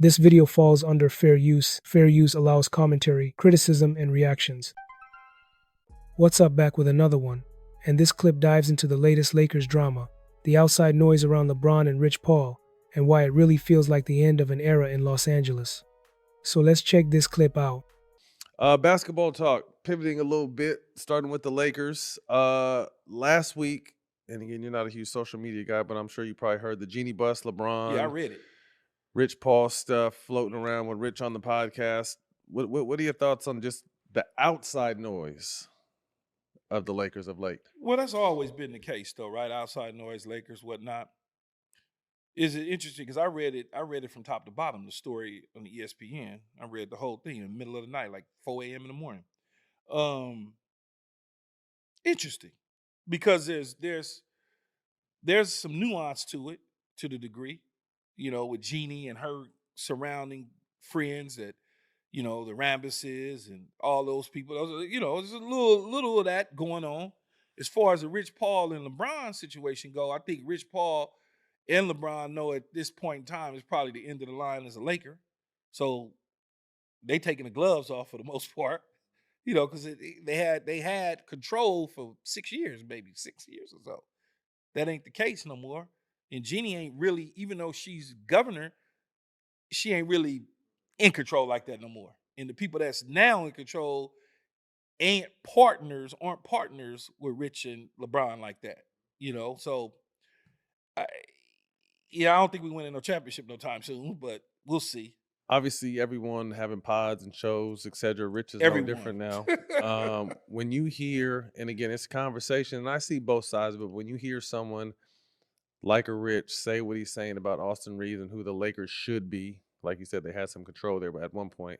This video falls under fair use. Fair use allows commentary, criticism, and reactions. What's up, back with another one, and this clip dives into the latest Lakers drama, the outside noise around LeBron and Rich Paul, and why it really feels like the end of an era in Los Angeles. So let's check this clip out. Basketball talk, pivoting a little bit, starting with the Lakers. Last week, and again, you're not a huge social media guy, but I'm sure you probably heard the Genie Bus, LeBron. Yeah, I read it. Rich Paul stuff floating around with Rich on the podcast. What are your thoughts on just the outside noise of the Lakers of late? Well, that's always been the case, though, right? Outside noise, Lakers, whatnot. Is it interesting? Because I read it from top to bottom, the story on the ESPN. I read the whole thing in the middle of the night, like 4 a.m. in the morning. Interesting, because there's some nuance to it, to the degree, with Jeannie and her surrounding friends that, the Rambuses and all those people. There's a little of that going on. As far as the Rich Paul and LeBron situation go, I think Rich Paul and LeBron know at this point in time it's probably the end of the line as a Laker. So they taking the gloves off for the most part, because they had control for 6 years, maybe 6 years or so. That ain't the case no more. And Jeannie ain't really, even though she's governor, she ain't really in control like that no more. And the people that's now in control aren't partners with Rich and LeBron like that. So I don't think we win in no championship no time soon, but we'll see. Obviously, everyone having pods and shows, etc. Rich is no different now. When you hear, and again, it's a conversation, and I see both sides of it. When you hear someone like a Rich say what he's saying about Austin Reeves and who the Lakers should be, like you said, they had some control there, but at one point,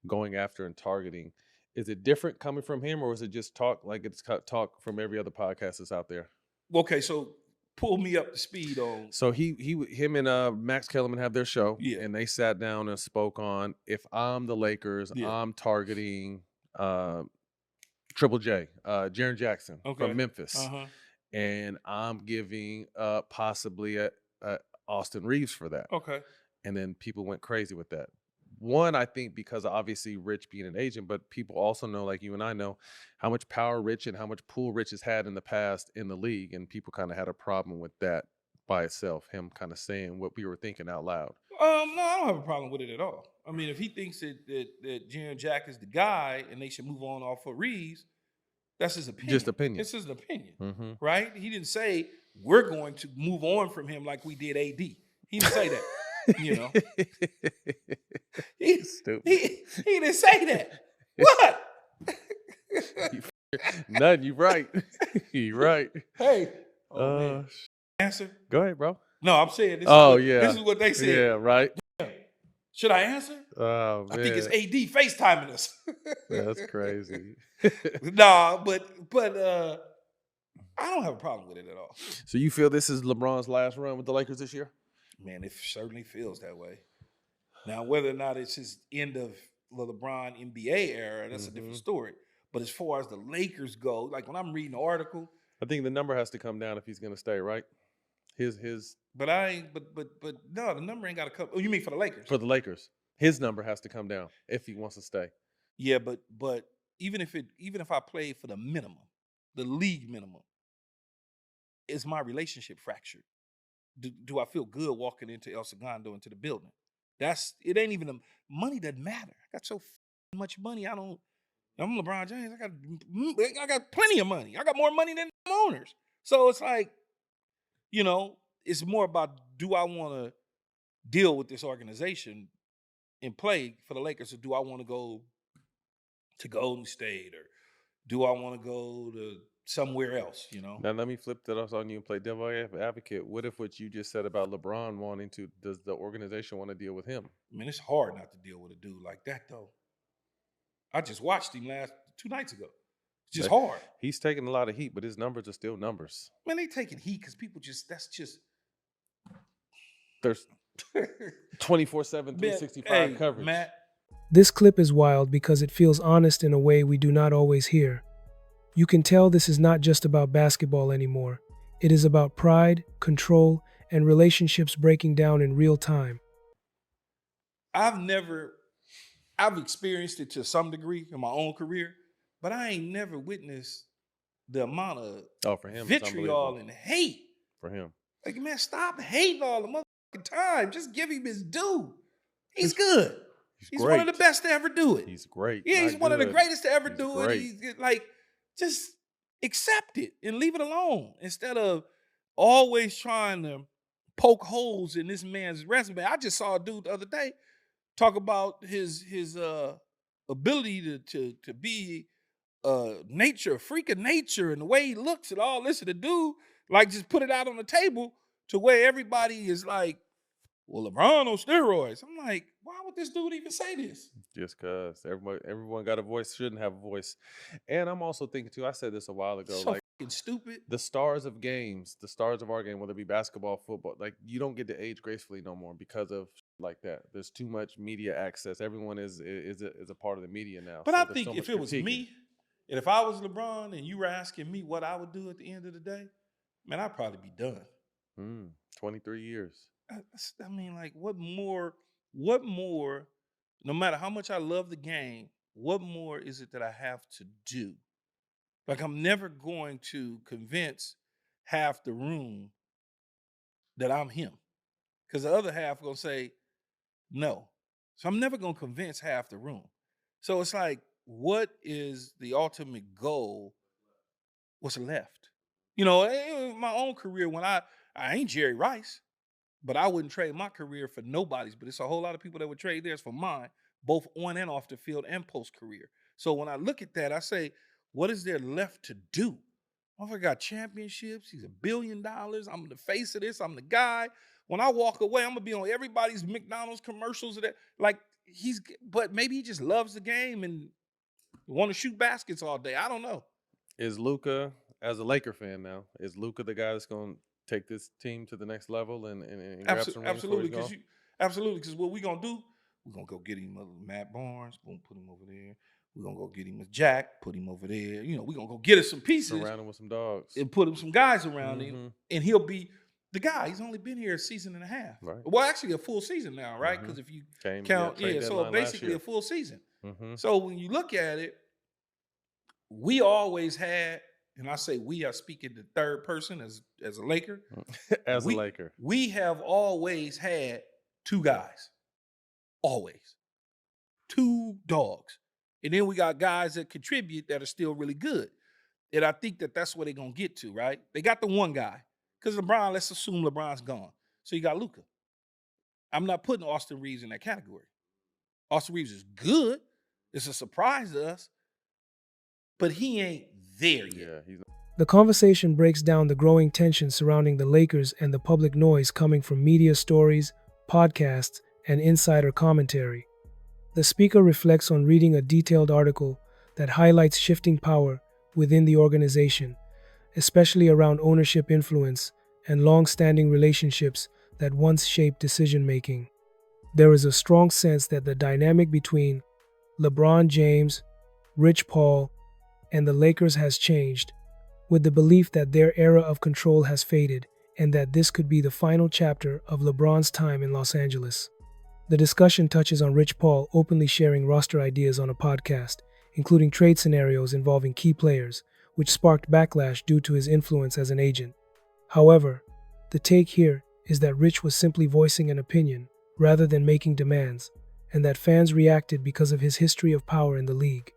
going after and targeting, is it different coming from him, or is it just talk like it's talk from every other podcast that's out there? Okay, so pull me up to speed on. So him and Max Kellerman have their show, yeah, and they sat down and spoke on, if I'm the Lakers, I'm targeting Triple J, Jaren Jackson from Memphis, and I'm giving possibly a Austin Reeves for that. Okay, and then people went crazy with that. One, I think because obviously Rich being an agent, but people also know, like you and I know, how much power Rich and how much pull Rich has had in the past in the league, and people kind of had a problem with that by itself, him kind of saying what we were thinking out loud. No, I don't have a problem with it at all. I mean, if he thinks that Jaren Jack is the guy and they should move on off of Reeves, that's his opinion. Just opinion. It's his opinion, right? He didn't say we're going to move on from him like we did AD. He didn't say that. He didn't say that. What? None. You right. You right. Hey. Man. Answer. Go ahead, bro. No, I'm saying this. This is what they said. Yeah, right. Yeah. Should I answer? Oh, man. I think it's AD FaceTiming us. That's crazy. Nah, but I don't have a problem with it at all. So you feel this is LeBron's last run with the Lakers this year? Man, it certainly feels that way. Now, whether or not it's his end of the LeBron NBA era, that's a different story. But as far as the Lakers go, like when I'm reading the article, I think the number has to come down if he's going to stay, right? His. But no, the number ain't got to come. Oh, you mean for the Lakers? For the Lakers, his number has to come down if he wants to stay. Yeah, but even if I played for the minimum, the league minimum, is my relationship fractured? Do I feel good walking into El Segundo, into the building? It ain't even money doesn't matter. I got so much money. I'm LeBron James. I got plenty of money. I got more money than owners. So it's like, it's more about, do I want to deal with this organization and play for the Lakers, or do I want to go to Golden State, or do I want to go to somewhere else, Now let me flip that on you and play devil advocate. What if what you just said about LeBron wanting to, does the organization want to deal with him? I mean, it's hard not to deal with a dude like that, though. I just watched him 2 nights ago. It's just hard. He's taking a lot of heat, but his numbers are still numbers. Man, they taking heat because people there's 24/7, 365 coverage. Matt. This clip is wild because it feels honest in a way we do not always hear. You can tell this is not just about basketball anymore. It is about pride, control, and relationships breaking down in real time. I've experienced it to some degree in my own career, but I ain't never witnessed the amount of for him, vitriol and hate. For him. Like, man, stop hating all the motherfucking time. Just give him his due. He's good. He's one of the best to ever do it. He's great. Yeah, he's one of the greatest to ever do great. it. He's like, just accept it and leave it alone instead of always trying to poke holes in this man's resume. I just saw a dude the other day talk about his ability to be a freak of nature, and the way he looks and all this, and the dude like just put it out on the table to where everybody is like, well, LeBron on steroids. I'm like, why would this dude even say this? Just because everyone got a voice, shouldn't have a voice. And I'm also thinking too, I said this a while ago, So like fucking stupid. the stars of games, the stars of our game, whether it be basketball, football, like you don't get to age gracefully no more because of like that. There's too much media access. Everyone is a part of the media now. But so I there's think so if much it was critiquing. me, and if I was LeBron and you were asking me what I would do at the end of the day, man, I'd probably be done. 23 years. I mean, like, what more, no matter how much I love the game, what more is it that I have to do? Like, I'm never going to convince half the room that I'm him, because the other half are going to say no. So I'm never going to convince half the room. So it's like, what is the ultimate goal? What's left? You know, in my own career, when I ain't Jerry Rice, but I wouldn't trade my career for nobody's. But it's a whole lot of people that would trade theirs for mine, both on and off the field and post-career. So when I look at that, I say, what is there left to do? I got championships. He's $1 billion. I'm the face of this. I'm the guy. When I walk away, I'm going to be on everybody's McDonald's commercials. Like, but maybe he just loves the game and want to shoot baskets all day. I don't know. Is Luka, as a Laker fan now, is Luka the guy that's going to take this team to the next level and grab some rings before he goes? Absolutely, because what we're going to do, we're going to go get him Matt Barnes, boom, put him over there. We're going to go get him a Jack, put him over there. You know, we're going to go get us some pieces. Surround him with some dogs. And put him some guys around him, and he'll be the guy. He's only been here a season and a half. Right. Well, actually a full season now, right? Because if you count, so basically a full season. So when you look at it, we always had, and I say we are speaking the third person as a Laker. A Laker. We have always had two guys. Always. Two dogs. And then we got guys that contribute that are still really good. And I think that's where they're going to get to, right? They got the one guy. Because LeBron, let's assume LeBron's gone. So you got Luka. I'm not putting Austin Reeves in that category. Austin Reeves is good. It's a surprise to us. But he ain't there yet. Yeah, The conversation breaks down the growing tension surrounding the Lakers and the public noise coming from media stories, podcasts, and insider commentary. The speaker reflects on reading a detailed article that highlights shifting power within the organization, especially around ownership influence and long-standing relationships that once shaped decision-making. There is a strong sense that the dynamic between LeBron James, Rich Paul, and the Lakers has changed, with the belief that their era of control has faded and that this could be the final chapter of LeBron's time in Los Angeles. The discussion touches on Rich Paul openly sharing roster ideas on a podcast, including trade scenarios involving key players, which sparked backlash due to his influence as an agent. However, the take here is that Rich was simply voicing an opinion rather than making demands, and that fans reacted because of his history of power in the league.